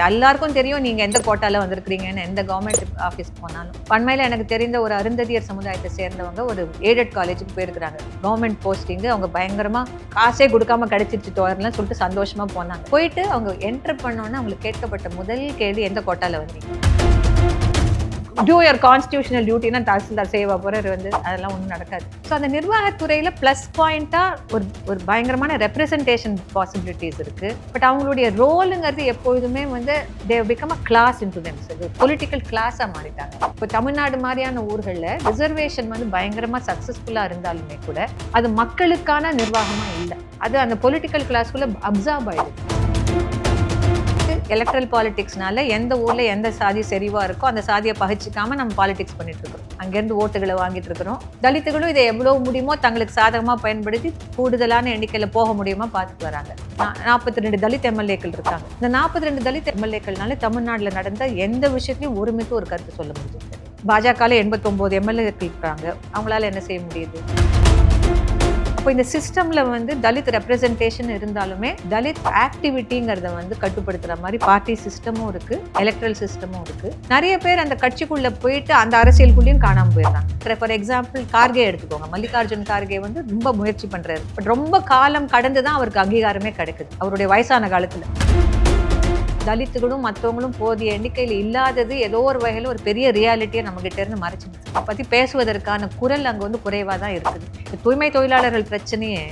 எல்லாருக்கும் தெரியும் நீங்க எந்த கோட்டால வந்திருக்கிறீங்கன்னு. எந்த கவர்மெண்ட் ஆஃபீஸ் போனாலும் பண்மையில எனக்கு தெரிந்த ஒரு அருந்ததியர் சமுதாயத்தை சேர்ந்தவங்க ஒரு எய்டட் காலேஜுக்கு போயிருக்கிறாங்க. கவர்மெண்ட் போஸ்டிங் அவங்க பயங்கரமா காசே கொடுக்காம கிடைச்சிருச்சு தோறலாம் சொல்லிட்டு சந்தோஷமா போனாங்க. போயிட்டு அவங்க என்டர் பண்ணோன்னு அவங்களுக்கு கேட்கப்பட்ட முதல் கேள்வி, எந்த கோட்டால வந்தீங்க? டூ யுவர் கான்ஸ்டியூஷனல் டியூட்டினா தாசில்தார் செய்வா போறாரு அதெல்லாம் ஒன்றும் நடக்காது. ஸோ அந்த நிர்வாகத்துறையில் ப்ளஸ் பாயிண்ட்டாக ஒரு பயங்கரமான ரெப்ரசன்டேஷன் பாசிபிலிட்டிஸ் இருக்கு. பட் அவங்களுடைய ரோலுங்கிறது எப்பொழுதுமே they become a class in to themselves. Political கிளாஸாக மாறிட்டாங்க. இப்போ தமிழ்நாடு மாதிரியான ஊர்களில் ரிசர்வேஷன் பயங்கரமாக சக்ஸஸ்ஃபுல்லாக இருந்தாலுமே கூட அது மக்களுக்கான நிர்வாகமாக இல்லை. அது அந்த பொலிட்டிக்கல் கிளாஸ்க்குள்ளே அப்சார்ப் ஆயிடுது. எலக்ட்ரல் பாலிடிக்ஸ்னால எந்த ஊர்ல எந்த சாதி செறிவா இருக்கோ அந்த சாதியை பகிச்சிக்காம நம்ம பாலிடிக்ஸ் பண்ணிட்டு இருக்கோம். அங்கிருந்து ஓட்டுகளை வாங்கிட்டு இருக்கிறோம். தலித்துகளும் இதை எவ்வளவு முடியுமோ தங்களுக்கு சாதகமா பயன்படுத்தி கூடுதலான எண்ணிக்கையில போக முடியுமா பார்த்துட்டு வராங்க. 42 தலித் எம்எல்ஏக்கள் இருக்காங்க. இந்த 42 தலித் எம்எல்ஏக்கள்னால தமிழ்நாட்டில் நடந்த எந்த விஷயத்தையும் ஒருமித்து ஒரு கருத்து சொல்ல முடியுது. பாஜக 89 எம்எல்ஏக்கள் இருக்காங்க. அவங்களால என்ன செய்ய முடியுது? அப்போ இந்த சிஸ்டம்ல தலித் ரெப்ரசன்டேஷன் இருந்தாலுமே தலித் ஆக்டிவிட்டிங்கிறத கட்டுப்படுத்துற மாதிரி பார்ட்டி சிஸ்டமும் இருக்கு, எலக்ட்ரல் சிஸ்டமும் இருக்கு. நிறைய பேர் அந்த கட்சிக்குள்ள போயிட்டு அந்த அரசியலுக்குள்ளேயும் காணாம போயிடுறாங்க. ஃபார் எக்ஸாம்பிள் கார்கே எடுத்துக்கோங்க. மல்லிகார்ஜுன் கார்கே ரொம்ப முயற்சி பண்றாரு. பட் ரொம்ப காலம் கடந்துதான் அவருக்கு அங்கீகாரமே கிடைக்குது அவருடைய வயசான காலத்துல. தலித்துகளும் மற்றவங்களும் போதிய எண்ணிக்கையில் இல்லாதது ஏதோ ஒரு வகையில் ஒரு பெரிய ரியாலிட்டியை நம்ம கிட்ட இருந்து மறைச்சிடுச்சு. அதை பற்றி பேசுவதற்கான குரல் அங்கே குறைவாக தான் இருக்குது. தூய்மை தொழிலாளர்கள் பிரச்சனையே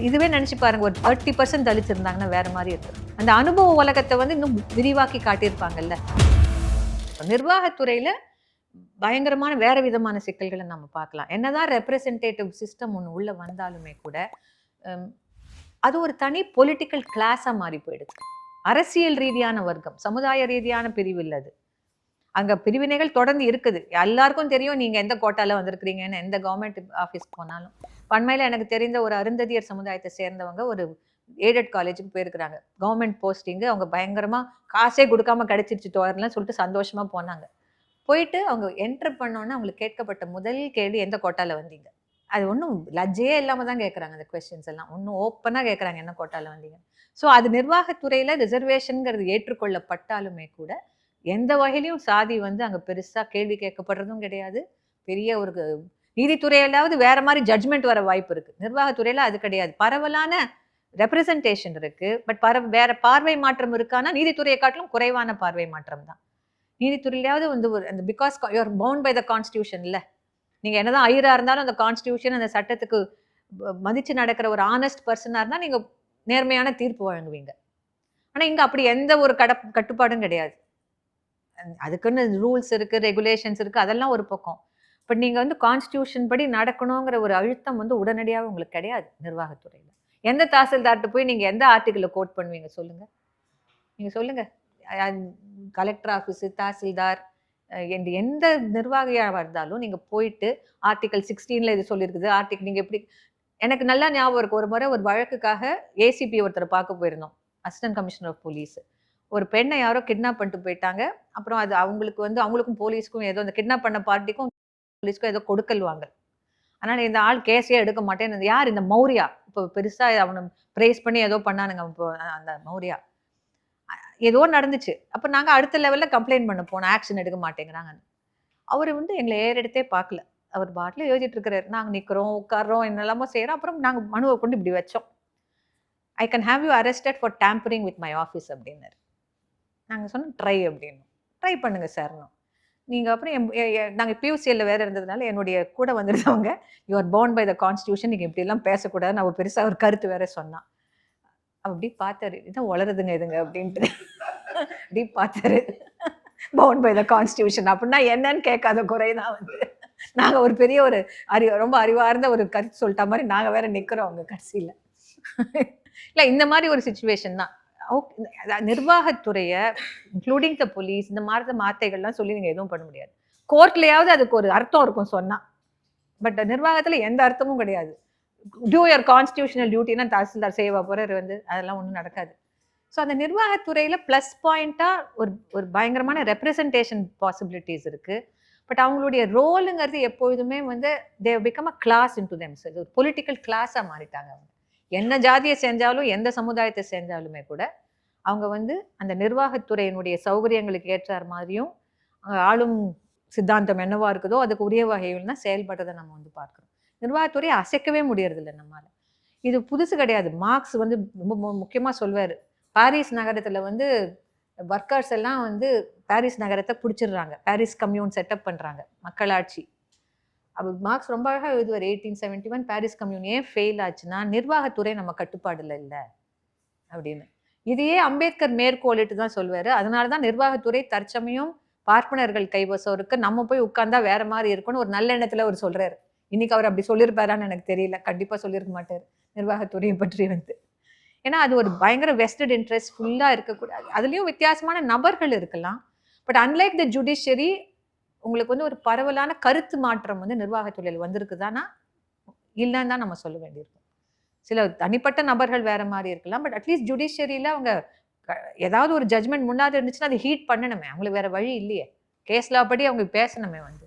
இதுவே நினச்சி பாருங்க. ஒரு 30% தலித்து இருந்தாங்கன்னா வேற மாதிரி இருக்குது. அந்த அனுபவ உலகத்தை இன்னும் விரிவாக்கி காட்டியிருப்பாங்கல்ல. நிர்வாகத்துறையில் பயங்கரமான வேற விதமான சிக்கல்களை நம்ம பார்க்கலாம். என்னதான் ரெப்ரசன்டேட்டிவ் சிஸ்டம் ஒன்று உள்ள வந்தாலுமே கூட அது ஒரு தனி பொலிட்டிக்கல் கிளாஸாக மாறி போயிடுது. அரசியல் ரீதியான வர்க்கம், சமுதாய ரீதியான பிரிவு இல்லது. அங்க பிரிவினைகள் தொடர்ந்து இருக்குது. எல்லாருக்கும் தெரியும் நீங்க எந்த கோட்டால வந்திருக்கிறீங்கன்னு. எந்த கவர்மெண்ட் ஆஃபீஸ் போனாலும் பண்மையில எனக்கு தெரிந்த ஒரு அருந்ததியர் சமுதாயத்தை சேர்ந்தவங்க ஒரு எய்டட் காலேஜுக்கு போயிருக்கிறாங்க. கவர்மெண்ட் போஸ்டிங் அவங்க பயங்கரமா காசே கொடுக்காம கிடைச்சிருச்சு தோறலாம் சொல்லிட்டு சந்தோஷமா போனாங்க. போயிட்டு அவங்க என்டர் பண்ணோன்னு அவங்களுக்கு கேட்கப்பட்ட முதல் கேள்வி, எந்த கோட்டால வந்தீங்க? அது ஒன்றும் லஜ்ஜே இல்லாமல் தான் கேட்குறாங்க. அந்த கொஸ்டின்ஸ் எல்லாம் ஒன்றும் ஓப்பனாக கேட்குறாங்க, என்ன கோட்டால வந்தீங்க. ஸோ அது நிர்வாகத்துறையில் ரிசர்வேஷனுங்கிறது ஏற்றுக்கொள்ளப்பட்டாலுமே கூட எந்த வகையிலையும் சாதி அங்கே பெருசாக கேள்வி கேட்கப்படுறதும் கிடையாது. பெரிய ஒரு நீதித்துறையிலாவது வேற மாதிரி ஜட்ஜ்மெண்ட் வர வாய்ப்பு இருக்கு. நிர்வாகத்துறையில் அது கிடையாது. பரவலான ரெப்ரசன்டேஷன் இருக்கு. பட் வேற பார்வை மாற்றம் இருக்கானா நீதித்துறையை காட்டிலும் குறைவான பார்வை மாற்றம் தான். நீதித்துறையிலாவது ஒரு அந்த because you're bound by the constitution இல்லை. நீங்க என்னதான் ஐயரா இருந்தாலும் அந்த கான்ஸ்டியூஷன் அந்த சட்டத்துக்கு மதிச்சு நடக்கிற ஒரு ஆனஸ்ட் பர்சனா இருந்தா நீங்க நேர்மையான தீர்ப்பு வழங்குவீங்க. ஆனா இங்க அப்படி எந்த ஒரு கட்டுப்பாடும் கிடையாது. அதுக்குன்னு ரூல்ஸ் இருக்கு, ரெகுலேஷன்ஸ் இருக்கு, அதெல்லாம் ஒரு பக்கம். பட் நீங்க கான்ஸ்டியூஷன் படி நடக்கணுங்கிற ஒரு அழுத்தம் உடனடியாக உங்களுக்கு கிடையாது நிர்வாகத்துறையில. எந்த தாசில்தார்கிட்ட போய் நீங்க எந்த ஆர்டிகிள கோட் பண்ணுவீங்க சொல்லுங்க? நீங்க சொல்லுங்க. கலெக்டர் ஆஃபீஸ், தாசில்தார், எந்த நிர்வாகியாக இருந்தாலும் நீங்க போயிட்டு ஆர்டிகல் 16ல இது சொல்லியிருக்குது. ஆர்டிகல் நீங்க எப்படி எனக்கு நல்லா ஞாபகம் இருக்கு. ஒரு முறை ஒரு வழக்குக்காக ஏசிபி ஒருத்தரை பார்க்க போயிருந்தோம். Assistant commissioner of police. ஒரு பெண்ணை யாரோ கிட்னாப் பண்ணிட்டு போயிட்டாங்க. அப்புறம் அது அவங்களுக்கு அவங்களுக்கும் போலீஸ்க்கும் ஏதோ அந்த கிட்னாப் பண்ண பார்ட்டிக்கும் போலீஸ்க்கும் ஏதோ கொடுக்கல் வாங்க. அதனால இந்த ஆள் கேஸே எடுக்க மாட்டேன். யார் இந்த மௌரியா? இப்போ பெருசா அவனை பிரைஸ் பண்ணி ஏதோ பண்ணானுங்க. அந்த மௌரியா ஏதோ நடந்துச்சு. அப்ப நாங்க அடுத்த லெவல்ல கம்ப்ளைண்ட் பண்ண போனோம். ஆக்ஷன் எடுக்க மாட்டேங்கிறாங்க. அவரு எங்களை ஏறெடுத்தே பார்க்கல. அவர் பாட்டில் எழுதிட்டு இருக்கிறாரு. நாங்க நிக்கிறோம், உட்கார்றோம், என்னெல்லாமோ செய்யறோம். அப்புறம் நாங்க மனுவை கொண்டு இப்படி வச்சோம். I can have you arrested for tampering with my office அப்படின்னாரு. நாங்க சொன்னோம் ட்ரை அப்படின்னு. ட்ரை பண்ணுங்க சார்னோம். நீங்க அப்புறம் நாங்க பியூசிஎல்ல வேற இருந்ததுனால என்னுடைய கூட வந்திருந்தவங்க, you are bound by the constitution, நீங்க இப்படி எல்லாம் பேசக்கூடாது. நான் பெருசா ஒரு கருத்து வேற சொன்னான். அப்படி பார்த்தாரு. இதான் வளருதுங்க இதுங்க அப்படின்ட்டு அப்படி பார்த்தாரு. பவுண்ட் பை த கான்ஸ்டியூஷன் அப்படின்னா என்னன்னு கேட்காத குறைதான் நாங்க ஒரு பெரிய ஒரு ரொம்ப அறிவார்ந்த ஒரு கருத்து சொல்லிட்ட மாதிரி நாங்க வேற நிக்கிறோம் அவங்க கடைசியில. இல்ல இந்த மாதிரி ஒரு சிச்சுவேஷன் தான். நிர்வாகத்துறைய இன்க்ளூடிங் த போலீஸ் இந்த மாதிரி வார்த்தைகள்லாம் சொல்லி நீங்க எதுவும் பண்ண முடியாது. கோர்ட்லயாவது அதுக்கு ஒரு அர்த்தம் இருக்கும் சொன்னா. பட் நிர்வாகத்துல எந்த அர்த்தமும் கிடையாது. டூ யுவர் கான்ஸ்டியூஷனல் டியூட்டினா தாசில்தார் செய்வா போறாரு அதெல்லாம் ஒன்றும் நடக்காது. ஸோ அந்த நிர்வாகத்துறையில ப்ளஸ் பாயிண்டா ஒரு பயங்கரமான ரெப்ரசன்டேஷன் பாசிபிலிட்டிஸ் இருக்கு. பட் அவங்களுடைய ரோலுங்கிறது எப்பொழுதுமே they become a class in to themselves. ஒரு பொலிட்டிக்கல் கிளாஸாக மாறிட்டாங்க அவங்க. என்ன ஜாதியை செஞ்சாலும் எந்த சமுதாயத்தை செஞ்சாலுமே கூட அவங்க வந்து அந்த நிர்வாகத்துறையினுடைய சௌகரியங்களுக்கு ஏற்றார் மாதிரியும் ஆளும் சித்தாந்தம் என்னவா இருக்குதோ அதுக்கு உரிய வகையில் தான் செயல்பட்டதை நம்ம வந்து பார்க்குறோம். நிர்வாகத்துறையை அசைக்கவே முடியறதில்லை நம்மால. இது புதுசு கிடையாது. மார்க்ஸ் வந்து ரொம்ப முக்கியமாக சொல்வார். பாரிஸ் நகரத்தில் வந்து ஒர்க்கர்ஸ் எல்லாம் வந்து பாரிஸ் நகரத்தை பிடிச்சிடுறாங்க. பாரிஸ் கம்யூன் செட்டப் பண்ணுறாங்க, மக்களாட்சி. அப்போ மார்க்ஸ் ரொம்ப அழகாக எழுதுவார். 1871 பாரிஸ் கம்யூன் ஏன் ஃபெயில் ஆச்சுன்னா நிர்வாகத்துறை நம்ம கட்டுப்பாடுல இல்லை அப்படின்னு. இதையே அம்பேத்கர் மேற்கோளிட்டு தான் சொல்வார். அதனால தான் நிர்வாகத்துறை தற்சமயம் பார்ப்பனர்கள் கைவசம் இருக்கு, நம்ம போய் உட்கார்ந்தா வேற மாதிரி இருக்குன்னு ஒரு நல்ல எண்ணத்துல அவர் சொல்றாரு. இன்னைக்கு அவர் அப்படி சொல்லியிருப்பாரான்னு எனக்கு தெரியல. கண்டிப்பா சொல்லியிருக்க மாட்டார் நிர்வாகத்துறையை பற்றி வந்து. ஏன்னா அது ஒரு பயங்கர வெஸ்டட் இன்ட்ரெஸ்ட் ஃபுல்லா இருக்கக்கூடாது. அதுலயும் வித்தியாசமான நபர்கள் இருக்கலாம். பட் அன்லைக் த ஜுடிஷியரி உங்களுக்கு வந்து ஒரு பரவலான கருத்து மாற்றம் வந்து நிர்வாகத்துறையில் வந்திருக்குதானா இல்லைன்னு தான் நம்ம சொல்ல வேண்டியிருக்கும். சில தனிப்பட்ட நபர்கள் வேற மாதிரி இருக்கலாம். பட் அட்லீஸ்ட் ஜுடிஷியரியில அவங்க ஏதாவது ஒரு ஜட்மெண்ட் முன்னாடி இருந்துச்சுன்னா அதை ஹீட் பண்ணணுமே. அவங்களுக்கு வேற வழி இல்லையே. கேஸ் லா படி அவங்க பேசணுமே வந்து.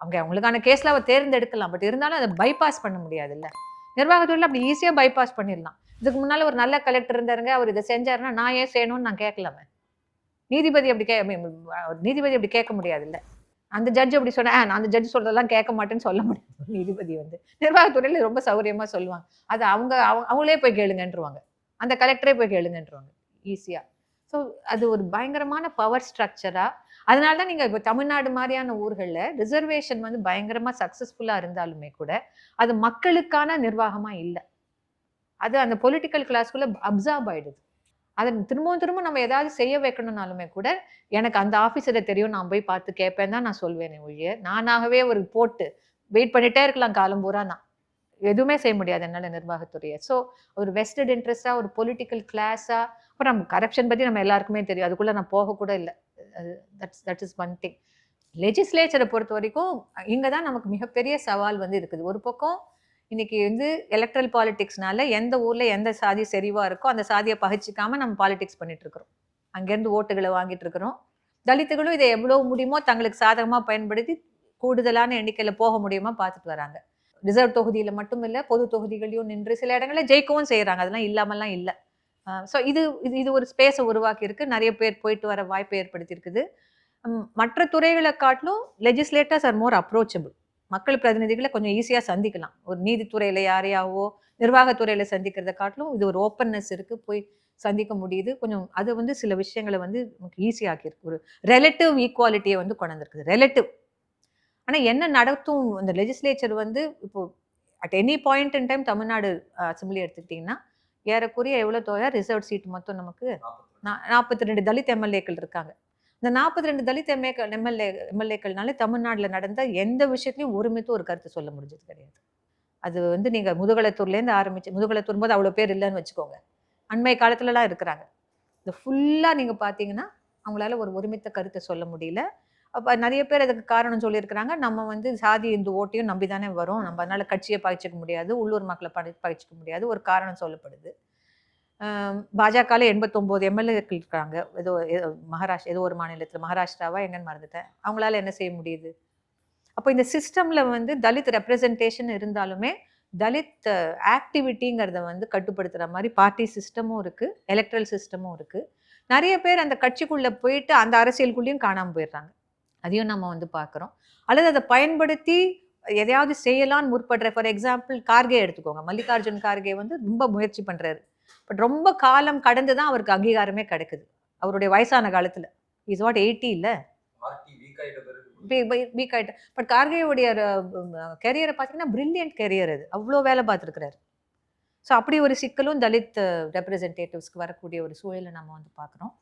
அவங்க அவங்களுக்கான கேஸ் லாவை தேர்ந்தெடுக்கலாம். பட் இருந்தாலும் அதை பைபாஸ் பண்ண முடியாது இல்லை. நிர்வாகத்துறையில் அப்படி ஈஸியாக பைபாஸ் பண்ணிடலாம். இதுக்கு முன்னால ஒரு நல்ல கலெக்டர் இருந்தாருங்க, அவர் இதை செஞ்சாருன்னா நான் ஏன் செய்யணும்னு நான் கேட்கலாமே. நீதிபதி அப்படி கேட்க முடியாது இல்லை. அந்த ஜட்ஜ் அப்படி சொன்னா நான் அந்த ஜட்ஜ் சொல்றதெல்லாம் கேட்க மாட்டேன்னு சொல்ல முடியாது. நீதிபதி வந்து நிர்வாகத்துறையில ரொம்ப சௌகரியமா சொல்லுவாங்க. அது அவங்களே போய் கேளுங்கன்றுவாங்க. அந்த கலெக்டரே போய் கேளுங்கன்றுவாங்க ஈஸியா. ஸோ அது ஒரு பயங்கரமான பவர் ஸ்ட்ரக்சரா. அதனால தான் நீங்க இப்போ தமிழ்நாடு மாதிரியான ஊர்களில் ரிசர்வேஷன் வந்து பயங்கரமா சக்சஸ்ஃபுல்லா இருந்தாலுமே கூட அது மக்களுக்கான நிர்வாகமா இல்லை. அது அந்த பொலிட்டிக்கல் கிளாஸ்க்குள்ள அப்சார்ப் ஆயிடுது. அதை திரும்பவும் நம்ம ஏதாவது செய்ய வைக்கணும்னாலுமே கூட எனக்கு அந்த ஆஃபீஸரை தெரியும், நான் போய் பார்த்து கேட்பேன் தான் நான் சொல்வேனே ஒழிய நானாகவே ஒரு போட்டு வெயிட் பண்ணிட்டே இருக்கலாம் காலம் பூரா. நான் எதுவுமே செய்ய முடியாது என்னால் நிர்வாகத்துறையை. ஸோ ஒரு வெஸ்டட் இன்ட்ரெஸ்டா ஒரு பொலிட்டிக்கல் கிளாஸா. அப்புறம் நம்ம கரப்ஷன் பற்றி நம்ம எல்லாருக்குமே தெரியும். அதுக்குள்ளே நான் போகக்கூட இல்லை. That is one thing. லெஜிஸ்லேச்சரை பொறுத்த வரைக்கும் இங்கே தான் நமக்கு மிகப்பெரிய சவால் வந்து இருக்குது. ஒரு பக்கம் இன்னைக்கு வந்து எலக்ட்ரல் பாலிடிக்ஸ்னால எந்த ஊர்ல எந்த சாதி செறிவா இருக்கோ அந்த சாதியை பகிச்சிக்காம நம்ம பாலிடிக்ஸ் பண்ணிட்டு இருக்கிறோம். அங்கேருந்து ஓட்டுகளை வாங்கிட்டு இருக்கிறோம். தலித்துகளும் இதை எவ்வளவு முடியுமோ தங்களுக்கு சாதகமா பயன்படுத்தி கூடுதலான எண்ணிக்கையில போக முடியுமா பார்த்துட்டு வராங்க. ரிசர்வ் தொகுதியில மட்டும் இல்லை, பொது தொகுதிகளையும் நின்று சில இடங்கள்ல ஜெயிக்கவும் செய்யறாங்க. அதெல்லாம் இல்லாமல்லாம் இல்லை. ஸோ இது ஒரு ஸ்பேஸை உருவாக்கி இருக்கு. நிறைய பேர் போயிட்டு வர வாய்ப்பை ஏற்படுத்தி இருக்குது. மற்ற துறைகளை காட்டிலும் லெஜிஸ்லேட்டர்ஸ் ஆர் மோர் அப்ரோச்சபிள். மக்கள் பிரதிநிதிகளை கொஞ்சம் ஈஸியாக சந்திக்கலாம். ஒரு நீதித்துறையில் யாரையாவோ நிர்வாகத்துறையில் சந்திக்கிறத காட்டிலும் இது ஒரு ஓப்பன்னஸ் இருக்குது, போய் சந்திக்க முடியுது. கொஞ்சம் அது வந்து சில விஷயங்களை வந்து நமக்கு ஈஸியாக்கியிருக்கு. ஒரு ரெலட்டிவ் ஈக்குவாலிட்டியை வந்து கொண்டு வந்திருக்குது. ரெலட்டிவ். ஆனால் என்ன நடத்தும் அந்த லெஜிஸ்லேச்சர் வந்து இப்போ at any point in time Tamil Nadu assembly எடுத்துக்கிட்டிங்கன்னா ஏறக்குறைய எவ்வளோ தொகை ரிசர்வ் சீட் மொத்தம் நமக்கு 42 தலித் எம்எல்ஏக்கள் இருக்காங்க. இந்த 42 தலித் எம்எல்ஏக்கள்னால தமிழ்நாட்டில் நடந்த எந்த விஷயத்துலையும் ஒருமித்து ஒரு கருத்து சொல்ல முடிஞ்சது கிடையாது. அது வந்து நீங்கள் முதுகலத்தூர்லேருந்து ஆரம்பிச்சு, முதுகலத்தூர் போது அவ்வளோ பேர் இல்லைன்னு வச்சுக்கோங்க, அண்மை காலத்துலலாம் இருக்கிறாங்க. இந்த ஃபுல்லாக நீங்கள் பார்த்தீங்கன்னா அவங்களால ஒரு ஒருமித்த கருத்தை சொல்ல முடியல. அப்போ நிறைய பேர் அதுக்கு காரணம் சொல்லியிருக்கிறாங்க. நம்ம வந்து சாதி இந்து ஓட்டையும் நம்பி தானே வரும், நம்ம அதனால கட்சியை பகிச்சிக்க முடியாது, உள்ளூர் மக்களை பகிச்சிக்க முடியாது, ஒரு காரணம் சொல்லப்படுது. பாஜகவில் 89 எம்எல்ஏக்கள் இருக்காங்க. ஏதோ மகாராஷ்டிரா, ஏதோ ஒரு மாநிலத்தில், மகாராஷ்டிராவா எங்கன்னு மறந்துட்டேன். அவங்களால என்ன செய்ய முடியுது? அப்போ இந்த சிஸ்டம்ல வந்து தலித் ரெப்ரசன்டேஷன் இருந்தாலுமே தலித் ஆக்டிவிட்டிங்கிறத வந்து கட்டுப்படுத்துகிற மாதிரி பார்ட்டி சிஸ்டமும் இருக்குது, எலக்ட்ரல் சிஸ்டமும் இருக்குது. நிறைய பேர் அந்த கட்சிக்குள்ளே போயிட்டு அந்த அரசியலுக்குள்ளேயும் காணாமல் போயிடுறாங்க. அதையும் நம்ம வந்து பார்க்குறோம். அல்லது அதை பயன்படுத்தி எதையாவது செய்யலான்னு முற்படுற. ஃபார் எக்ஸாம்பிள் கார்கே எடுத்துக்கோங்க. மல்லிகார்ஜுன் கார்கே வந்து ரொம்ப முயற்சி பண்ணுறாரு. பட் ரொம்ப காலம் கடந்து தான் அவருக்கு அங்கீகாரமே கிடைக்குது. அவருடைய வயசான காலத்தில் இஸ் வாட் 80 இல்லை, வீக் ஆகிட்டு. பட் கார்கேவுடைய கெரியரை பார்த்தீங்கன்னா பிரில்லியன்ட் கெரியர். அது அவ்வளோ வேலை பார்த்துருக்கிறாரு. ஸோ அப்படி ஒரு சிக்கலும் தலித் ரெப்ரசன்டேட்டிவ்ஸ்க்கு வரக்கூடிய ஒரு சூழலை நம்ம வந்து பார்க்குறோம்.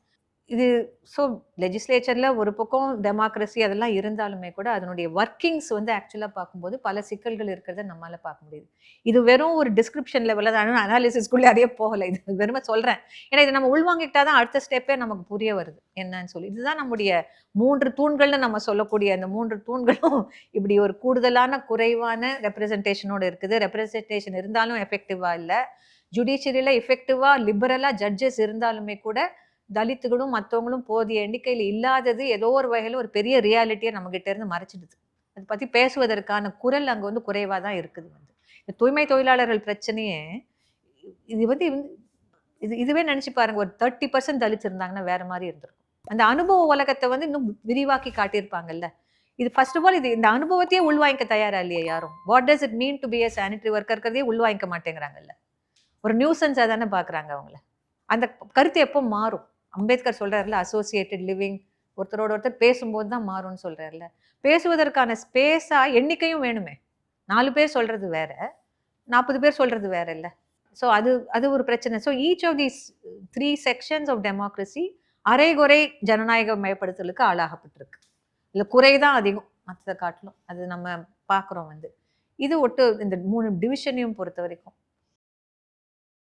இது ஸோ லெஜிஸ்லேச்சரில் ஒரு பக்கம் டெமோக்ரஸி அதெல்லாம் இருந்தாலுமே கூட அதனுடைய ஒர்க்கிங்ஸ் வந்து ஆக்சுவலாக பார்க்கும்போது பல சிக்கல்கள் இருக்கிறத நம்மளால் பார்க்க முடியுது. இது வெறும் ஒரு டிஸ்கிரிப்ஷன் லெவலில் தான், அனாலிசிஸ்குள்ளே அறிய போகலை. இது வெறுமை சொல்கிறேன். ஏன்னா இது நம்ம உள்வாங்கிட்டா தான் அடுத்த ஸ்டெப்பே நமக்கு புரிய வருது என்னன்னு சொல்லி. இதுதான் நம்முடைய 3 தூண்கள்னு நம்ம சொல்லக்கூடிய அந்த 3 தூண்களும் இப்படி ஒரு கூடுதலான குறைவான ரெப்ரசன்டேஷனோடு இருக்குது. ரெப்ரசன்டேஷன் இருந்தாலும் எஃபெக்டிவாக இல்லை. ஜுடிஷியரியில் எஃபெக்டிவாக லிபரலாக ஜட்ஜஸ் இருந்தாலுமே கூட தலித்துகளும் மற்றவங்களும் போதிய எண்ணிக்கையில் இல்லாதது ஏதோ ஒரு வகையில் ஒரு பெரிய ரியாலிட்டியை நம்மகிட்ட இருந்து மறைச்சிடுது. அதை பற்றி பேசுவதற்கான குரல் அங்கே வந்து குறைவாக தான் இருக்குது. வந்து இந்த தூய்மை தொழிலாளர்கள் பிரச்சனையே இது வந்து இதுவே நினைச்சு பாருங்க, ஒரு 30% தலித்ஸ் இருந்தாங்கன்னா வேற மாதிரி இருந்திருக்கும். அந்த அனுபவ உலகத்தை வந்து இன்னும் விரிவாக்கி காட்டியிருப்பாங்கல்ல. இது ஃபர்ஸ்ட் ஆஃப் ஆல் இந்த அனுபவத்தையே உள்வாங்கிக்க தயாரா இல்லையா யாரும்? What does it mean to be a sanitary ஒர்க்கர்ங்கிறதையே உள்வாங்கிக்க மாட்டேங்கிறாங்கல்ல. ஒரு நியூசன்ஸா தானே பார்க்குறாங்க அவங்கள. அந்த கருத்து எப்போ மாறும்? அம்பேத்கர் சொல்றாருல்ல, அசோசியேட்டட் லிவிங், ஒருத்தரோட ஒருத்தர் பேசும்போது தான் மாறும்னு சொல்றாருல்ல. பேசுவதற்கான ஸ்பேஸா எண்ணிக்கையும் வேணுமே. 4 பேர் சொல்றது வேற, 40 பேர் சொல்றது வேற இல்ல. ஸோ அது ஒரு பிரச்சனை. So each of these 3 sections of democracy அரைகுறை ஜனநாயக மயப்படுத்தலுக்கு ஆளாகப்பட்டிருக்கு. இல்ல குறை தான் அதிகம் மற்றதை காட்டிலும். அது நம்ம பார்க்குறோம் வந்து. இது ஒட்டு இந்த 3 டிவிஷனையும் பொறுத்த வரைக்கும்.